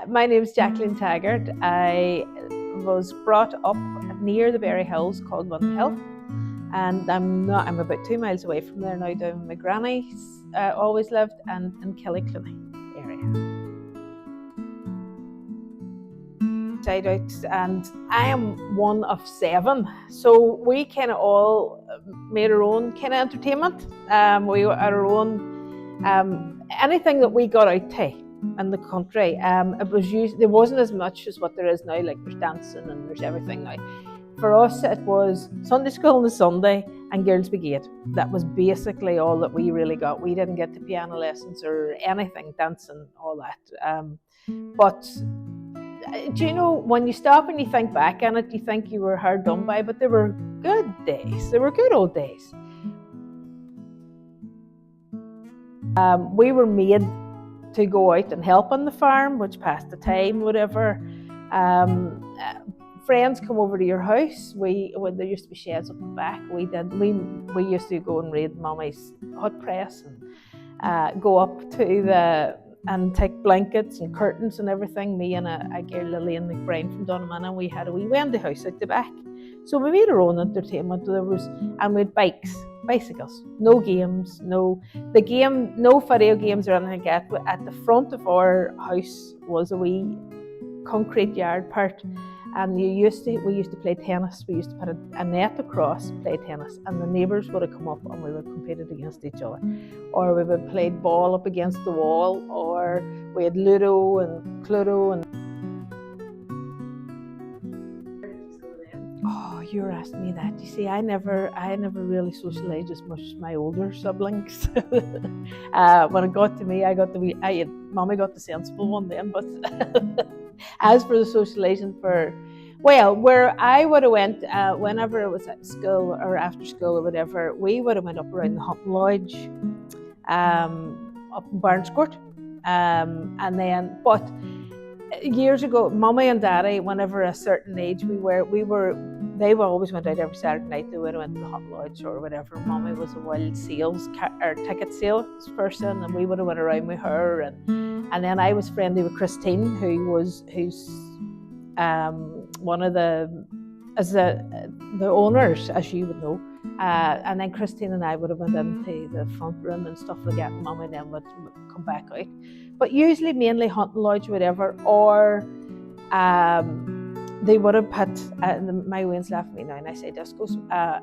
My name's Jacqueline Taggart. I was brought up near the Berry Hills called One Hill, and I'm about 2 miles away from there now, down my granny's always lived, and in Killycloney area. Side out, and I am one of 7, so we kind of all made our own kind of entertainment. We had our own anything that we got out to in the country. It was there wasn't as much as what there is now. Like there's dancing and there's everything now. For us, it was Sunday school on the Sunday and Girls' Brigade. That was basically all that we really got. We didn't get the piano lessons or anything, dancing, all that. But do you know, when you stop and you think back on it, you think you were hard done by, but they were good days. They were good old days. We were made to go out and help on the farm, which passed the time, whatever. Friends come over to your house. When there used to be sheds up the back, we used to go and raid Mummy's hot press and go up to and take blankets and curtains and everything. Me and a girl, Lillian McBride from Donaghmana, we had a wee Wendy house out the back. So we made our own entertainment. And we had bicycles, no games, no video games or anything like that. At the front of our house was a wee concrete yard part, and we used to play tennis. We used to put a net across, play tennis, and the neighbours would have come up and we would compete against each other. Or we would play ball up against the wall, or we had Ludo and Cluedo and... Oh, you're asking me that. You see, I never really socialised as much as my older siblings. When it got to me, Mommy got the sensible one then, but as for the socialising where I would have went, whenever it was at school or after school or whatever, we would have went up around the Hunting Lodge, up in Barnescourt, and then, but years ago, Mummy and Daddy, whenever a certain age they always went out every Saturday night. They would have went to the Hot Lodge or whatever. Mummy was a wild sales or ticket sales person, and we would have went around with her. And then I was friendly with Christine, who's one of the owners, as you would know. And then Christine and I would have went into the front room and stuff like that. And Mummy then would come back out. But usually mainly Hunting Lodge, whatever, or they would have put, my Wayne's laughing at me now and I say discos,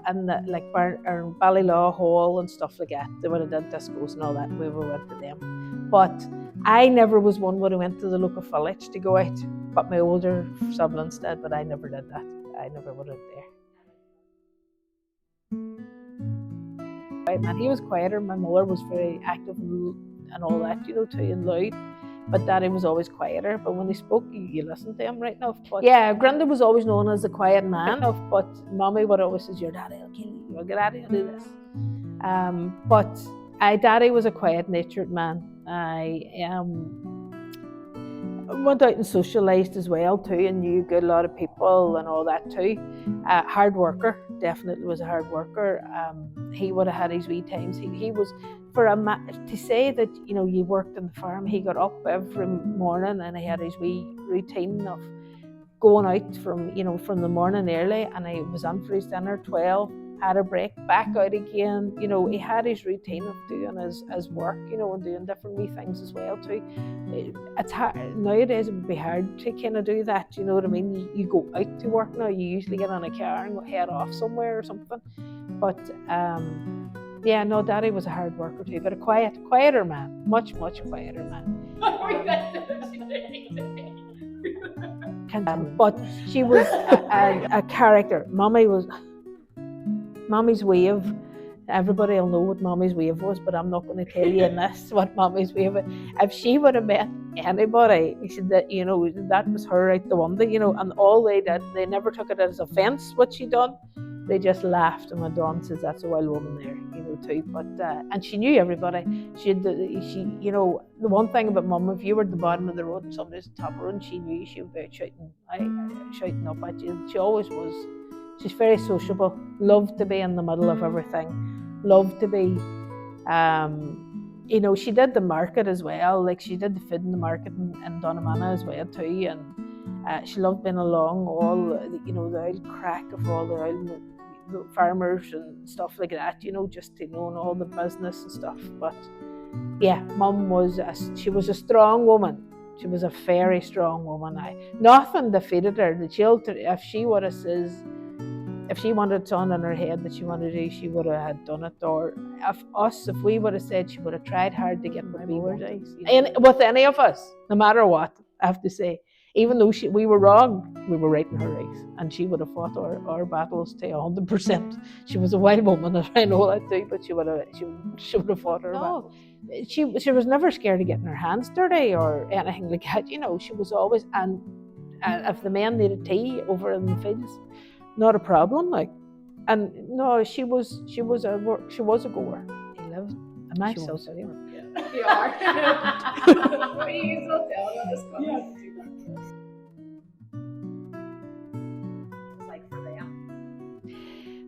and like Ballylaw Hall and stuff like that. They would have done discos and all that, and we went to them. But I never was one who went to the local village to go out, but my older siblings did, but I never did that. I never would have there. Right, man, he was quieter. My mother was very active and all that, too, and loud. But Daddy was always quieter. But when he spoke, you listened to him right enough. But yeah, Granda was always known as the quiet man. But Mommy would always say, "Your daddy will kill you. You'll get out of do this." But Daddy was a quiet-natured man. I went out and socialised as well too, and knew a good lot of people and all that too. Hard worker, definitely was a hard worker. He would have had his wee times. He was, to say that you worked on the farm. He got up every morning and he had his wee routine of going out from the morning early, and he was on for his dinner 12. Had a break, back out again. He had his routine of doing his work, and doing different wee things as well too. It's hard nowadays. It would be hard to kind of do that. You know what I mean? You go out to work now. You usually get on a car and head off somewhere or something. But yeah, no, Daddy was a hard worker too, but a quieter man, much quieter man. But she was a character. Mommy's wave, everybody will know what Mommy's wave was, but I'm not going to tell you in this what Mommy's wave was. If she would have met anybody, he said that, that was her out the window, and all they did, they never took it as offence what she done. They just laughed and went on, says that's a wild woman there, too. But and she knew everybody. The one thing about Mum, if you were at the bottom of the road and somebody's at the top of the road, she knew she would be out shouting up at you. She always was. She's very sociable, loved to be in the middle of everything, loved to be you know, she did the market as well. Like she did the food in the market in Donamana as well too, and she loved being along all, you know, the old crack of all the farmers and stuff like that. You know, just to know all the business and stuff. But yeah, Mum was she was a strong woman. She was a very strong woman. Nothing defeated her. The children, if she would have says, if she wanted something in her head that she wanted to do, she would have had done it. Or if we would have said, she would have tried hard to get what we wanted. And with any of us, no matter what, I have to say, even though we were wrong, we were right in her eyes, and she would have fought our battles to 100%. She was a wild woman, and I know that too, but she would have fought her battles. She was never scared of getting her hands dirty or anything like that. You know, she was always, and if the men needed tea over in the fields, not a problem. Like, and no, she was a goer. He lived. Am I so silly? Yeah, you are. What are you so telling us? Yeah.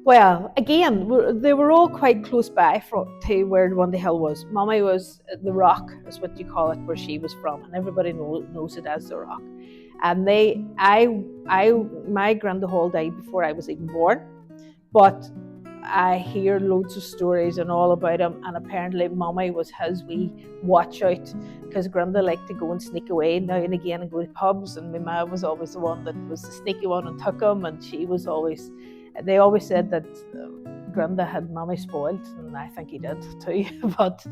Well, again, they were all quite close by to where Lundy Hill was. Mummy was the Rock, is what you call it, where she was from, and everybody knows it as the Rock. And my grandahall died before I was even born, but I hear loads of stories and all about him, and apparently Mummy was his wee watch out, because Granda liked to go and sneak away now and again and go to pubs, and my ma was always the one that was the sneaky one and took him, and she was always, they always said that Granda had Mummy spoiled, and I think he did too, but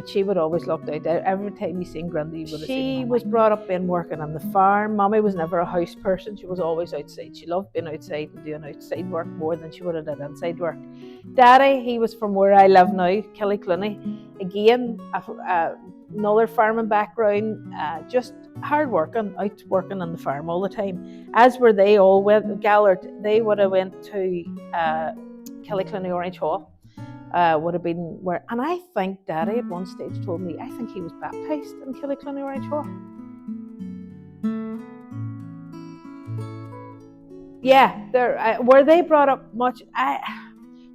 she would always look out. Every time you seen Granda, you would have seen Mummy. She was brought up in working on the farm. Mummy was never a house person. She was always outside. She loved being outside and doing outside work more than she would have done inside work. Daddy, he was from where I live now, Killyclunny. Again, another farming background, just hard working, out working on the farm all the time. As were they all. Taggart, they would have went to Killyclunny Orange Hall. Would have been where, and I think Daddy at one stage told me, I think he was baptised in Killyclunny Orange Hall. Yeah, were they brought up much?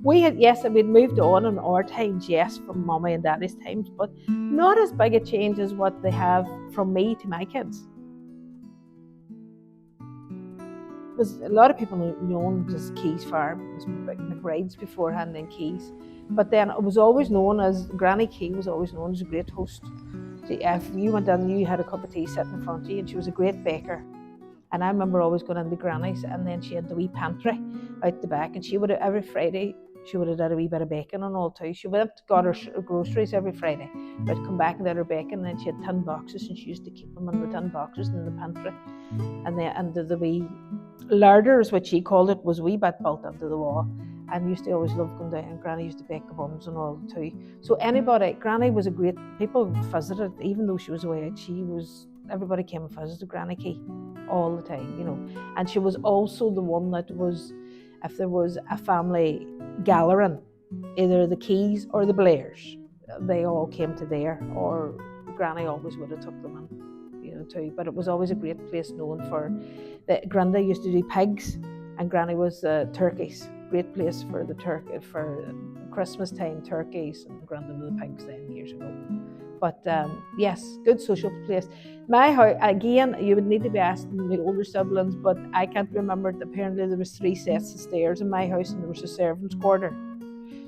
We'd moved on in our times, yes, from Mummy and Daddy's times, but not as big a change as what they have from me to my kids. Because a lot of people known as Keys Farm, it was McBride's beforehand, then Keys. But then it was always known as, Granny Key was always known as a great host. See, if you went in, you had a cup of tea sitting in front of you, and she was a great baker. And I remember always going into Granny's, and then she had the wee pantry out the back, and she would have, every Friday, she would have done a wee bit of bacon and all too. She went got her groceries every Friday, but come back and did her bacon, and then she had tin boxes, and she used to keep them in the tin boxes in the pantry. And then under the wee larder, is what she called it, was a wee bit built into the wall. And used to always love going down, and Granny used to bake the buns and all too. So Granny was a great, people visited, even though she was away out, everybody came and visited Granny Key all the time, you know. And she was also the one that was, if there was a family gathering, either the Keys or the Blairs, they all came to there, or Granny always would have took them in, you know, too. But it was always a great place known for, that Granda used to do pigs, and Granny was turkeys. Great place for the turkey, for Christmas time turkeys, and Granda with the pigs then years ago. But yes, good social place. My house, again, you would need to be asking my older siblings, but I can't remember. Apparently there was 3 sets of stairs in my house, and there was a servants' quarter.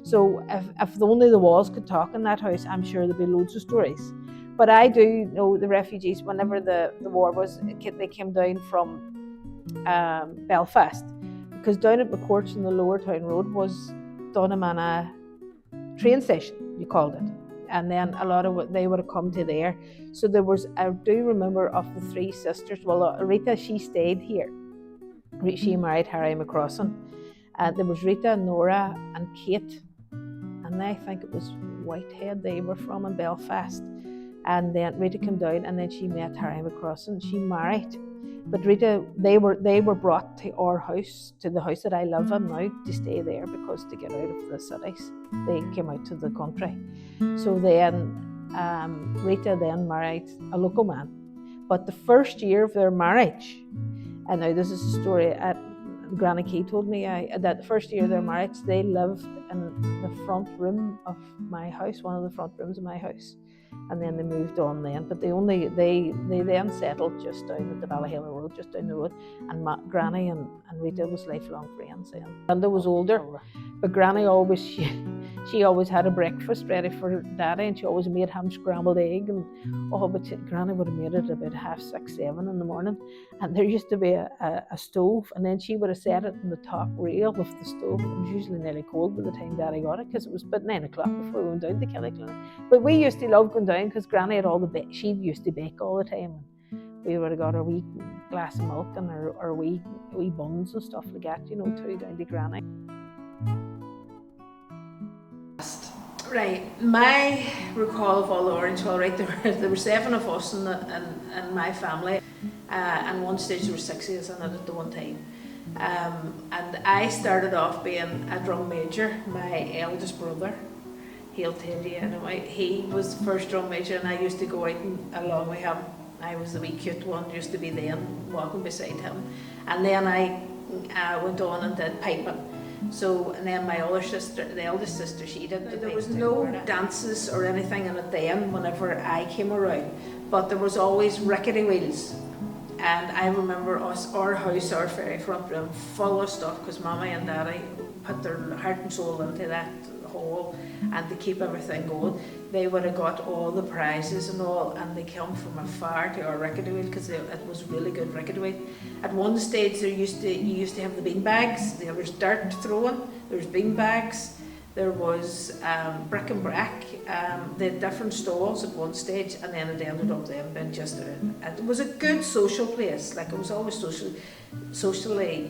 So if only the walls could talk in that house, I'm sure there'd be loads of stories. But I do know the refugees, whenever the war was, they came down from Belfast, because down at McCourt's in the Lower Town Road was Donamana train station, you called it. And then a lot of they would have come to there. So there was, I do remember of the 3 sisters, well, Rita, she stayed here. She married Harry McCrossan. There was Rita, Nora, and Kate. And I think it was Whitehead they were from, in Belfast. And then Rita came down, and then she met Harry McCrossan. She married. But Rita, they were brought to our house, to the house that I live in now, to stay there, because to get out of the cities, they came out to the country. So then Rita then married a local man. But the first year of their marriage, and now this is a story, Granny Key told me that the first year of their marriage, they lived in the front room of my house, one of the front rooms of my house. And then they moved on then, but they then settled just down at the Ballahela Road, just down the road. And Granny and Rita was lifelong friends then. Linda was older, but Granny always, she always had a breakfast ready for Daddy, and she always made him scrambled egg. And but Granny would have made it about 6:30, 7 in the morning. And there used to be a stove, and then she would have set it on the top rail of the stove. It was usually nearly cold by the time Daddy got it, because it was about 9 o'clock before we went down to Killyclinic. But we used to love going down because Granny had all the she used to bake all the time. We would have got our wee glass of milk and our wee buns and stuff like that, too, down to Granny. Right, my recall of all the Orange Hall, right, there were 7 of us in my family, and one stage there were 6 of us in it at the one time. And I started off being a drum major. My eldest brother, he'll tell you anyway, he was the first drum major, and I used to go out along with him. I was the wee cute one, used to be then walking beside him. And then I went on and did piping. So, and then my other sister, the eldest sister, she did the. There was no dances or anything in it then whenever I came around, but there was always rickety wheels. And I remember our house, our very front room, full of stuff, because Mama and Daddy put their heart and soul into that hall, and to keep everything going. They would have got all the prizes and all, and they came from afar to our rickety wheel, because it was really good rickety wheel. At one stage you used to have the bean bags. There was dart throwing, there was bean bags, there was brick and brack. They had different stalls at one stage, and then it ended up then being just it was a good social place. Like, it was always socially,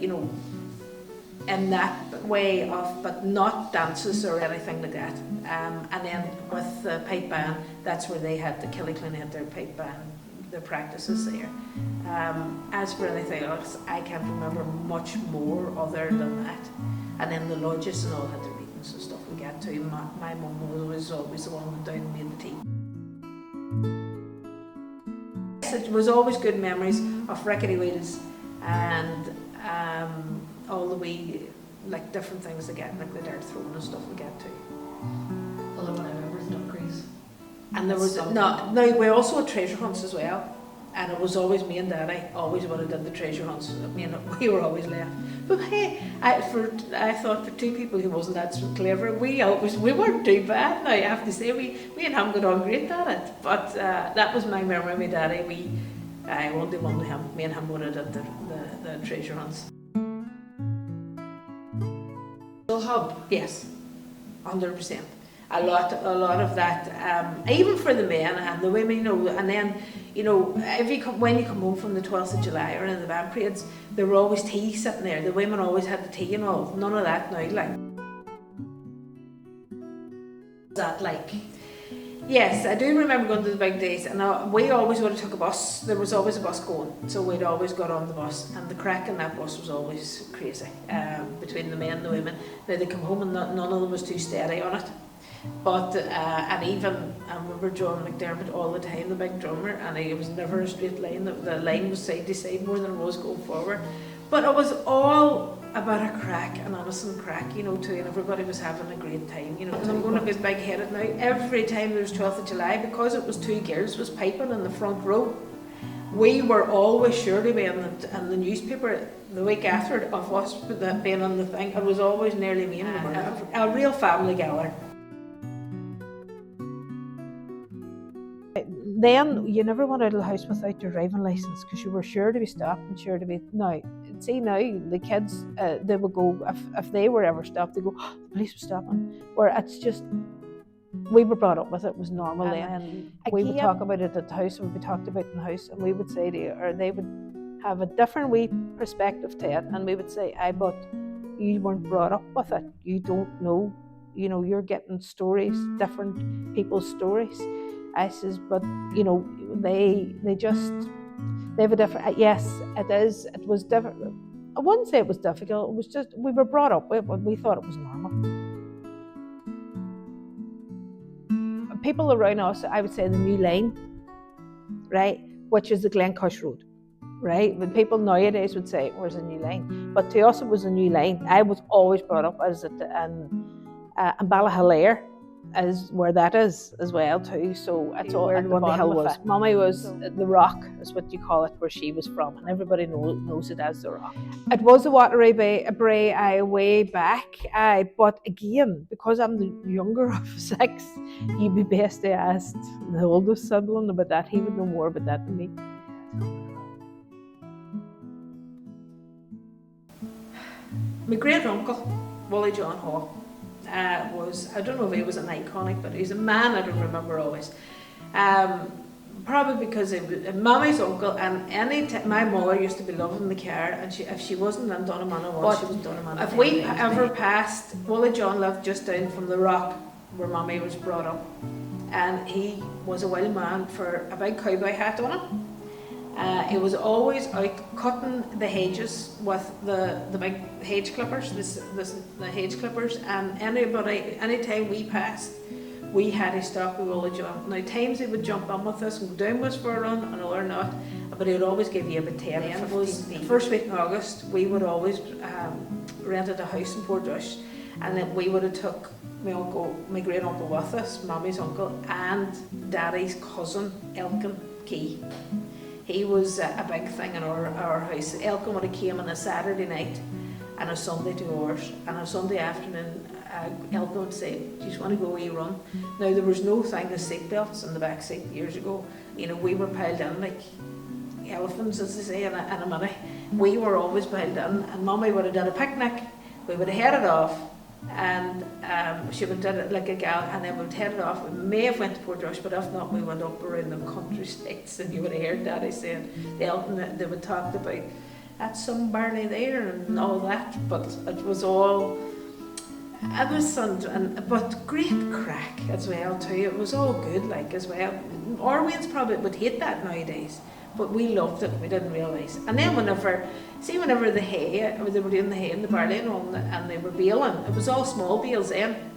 in that way of, but not dances or anything like that. And then with the pipe band, that's where they had the Killyclinic had their pipe band, their practices there. As for anything else, I can't remember much more other than that. And then the lodges and all had their meetings and stuff we got to. My mum was always the one who went down and made the tea. It was always good memories of rickety wheels and all the wee, like, different things again, like the dart throwing and stuff we get to. Although when I remember the duck craze. And there was we also had treasure hunts as well, and it was always me and Daddy always would have done the treasure hunts. I mean, we were always left. But hey, I thought for 2 people who wasn't that so clever, we weren't too bad. Now I have to say, we and him got on great at it. But that was my memory with Daddy. I won't do one with him. Me and him would have done the treasure hunts. Hub, yes, 100%. A lot of that, even for the men and the women, and then, when you come home from the 12th of July or in the band parades, there were always tea sitting there. The women always had the tea and all. None of that now, like. That, like. Yes, I do remember going to the big days, and we always would have took a bus. There was always a bus going, so we'd always got on the bus, and the crack in that bus was always crazy, between the men and the women. Now, they come home and none of them was too steady on it. But, and even, I remember John McDermott all the time, the big drummer, and it was never a straight line. The line was side to side more than it was going forward. But it was all about a crack, an innocent crack, too, and everybody was having a great time, And I'm going to be big-headed now. Every time there was 12th of July, because it was 2 girls was piping in the front row, we were always sure to be in the newspaper the week after of us being on the thing. It was always nearly me and a real family gathering. Then you never went out of the house without your driving licence, because you were sure to be stopped and sure to be. Now the kids, they would go, if they were ever stopped, they go, oh, the police were stopping. Where it's just, we were brought up with it, was normal then. And we would talk about it at the house, and we talked about it in the house, and we would say to you, or they would have a different wee perspective to it, and we would say, but you weren't brought up with it, you don't know, you're getting stories, different people's stories. I says, but they have a different. Yes, it is. It was different. I wouldn't say it was difficult. It was just we were brought up with it. We thought it was normal. People around us, I would say, the new line, right, which is the Glencush Road. right? But people nowadays would say, where's a new line? But to us, it was a new line. I was always brought up as it, and Ballahalair is where that is as well too. So that's all where the hill was. Mummy was the rock, is what you call it, where she was from, and everybody knows it as the rock. It was a watery bray way back, but again, because I'm the younger of 6, you'd be best to ask the oldest sibling about that. He would know more about that than me. My great uncle, Wally John Hall, was, I don't know if he was an iconic, but he's a man I don't remember always. Probably because it was Mummy's uncle, and my mother used to be loving the car, and if she wasn't in Donaghmona, she was Donaghmona. If we ever passed, Wally John lived just down from the rock where Mummy was brought up, and he was a wild man for a big cowboy hat on him. He was always out cutting the hedges with the big hedge clippers, the hedge clippers, and anytime we passed, we had to stop with Wally John. Now, times he would jump on with us and go down with us for a run, and or not, but he would always give you about 10 or 15. The first week in August, we would always rented a house in Portrush, and then we would have took my great uncle with us, Mummy's uncle, and Daddy's cousin, Elkin Key. He was a big thing in our house. Elkin would have came on a Saturday night and a Sunday to ours, and a Sunday afternoon Elkin would say, do you just want to go a wee run? Now, there was no thing of seatbelts in the back seat years ago. You know, we were piled in like elephants, as they say, in a minute. We were always piled in, and Mummy would have done a picnic. We would have headed off, and she would do it like a gal, and then we'd headed off. We may have went to Portrush, but if not, we went up around the country states, and you would have heard Daddy saying, they would talk about, that's some barley there and all that, but it was all, it was but great crack as well too. It was all good like as well. Orweans probably would hate that nowadays, but we loved it. We didn't realise. And then whenever the hay, or they were doing the hay and the barley and all, and they were baling, it was all small bales then.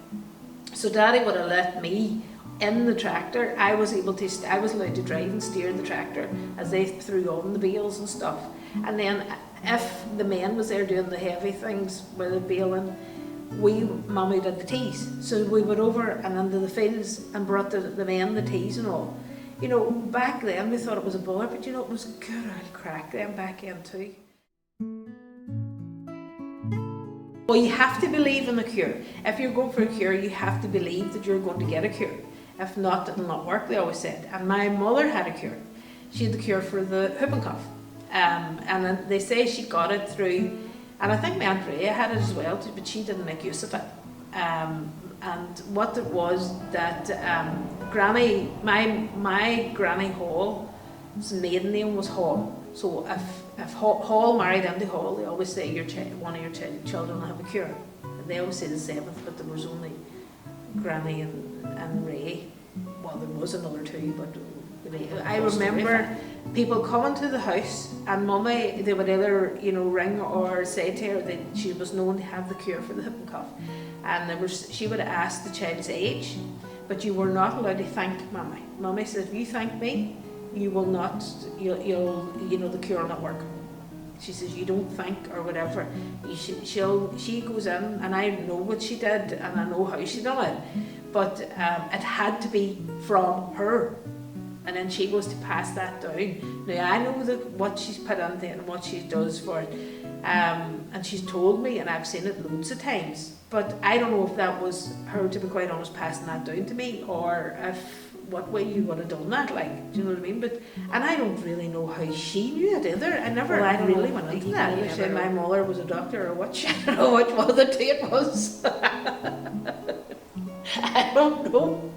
So Daddy would have let me in the tractor. I was allowed to drive and steer the tractor as they threw on the bales and stuff. And then if the men was there doing the heavy things with the baling, Mummy did the teas. So we went over and into the fields and brought the men the teas and all. You know, back then we thought it was a bother, but you know, it was good old crack then back then too. Well, you have to believe in the cure. If you're going for a cure, you have to believe that you're going to get a cure. If not, it'll not work, they always said. And my mother had a cure. She had the cure for the whooping cough. And they say she got it through, and I think my Aunt Ray had it as well, too, but she didn't make use of it. And what it was that Granny, my Granny Hall's maiden name was Hall. So if Hall married into Hall, they always say one of your children will have a cure. And they always say the 7th, but there was only Granny and Ray. Well, there was another 2, but I remember people coming to the house, and Mummy, they would either ring or say to her that she was known to have the cure for the whooping cough, and she would ask the child's age, but you were not allowed to thank Mummy. Mummy said, if you thank me, you will not, the cure will not work. She says, you don't thank or whatever. She goes in, and I know what she did, and I know how she done it, but it had to be from her. And then she goes to pass that down. Now I know what she's put into it and what she does for it, and she's told me, and I've seen it loads of times. But I don't know if that was her, to be quite honest, passing that down to me, or what way you would have done that. Like, do you know what I mean? And I don't really know how she knew it either. I really went into that. They said my mother was a doctor or what. I don't know which one of the two it was. I don't know.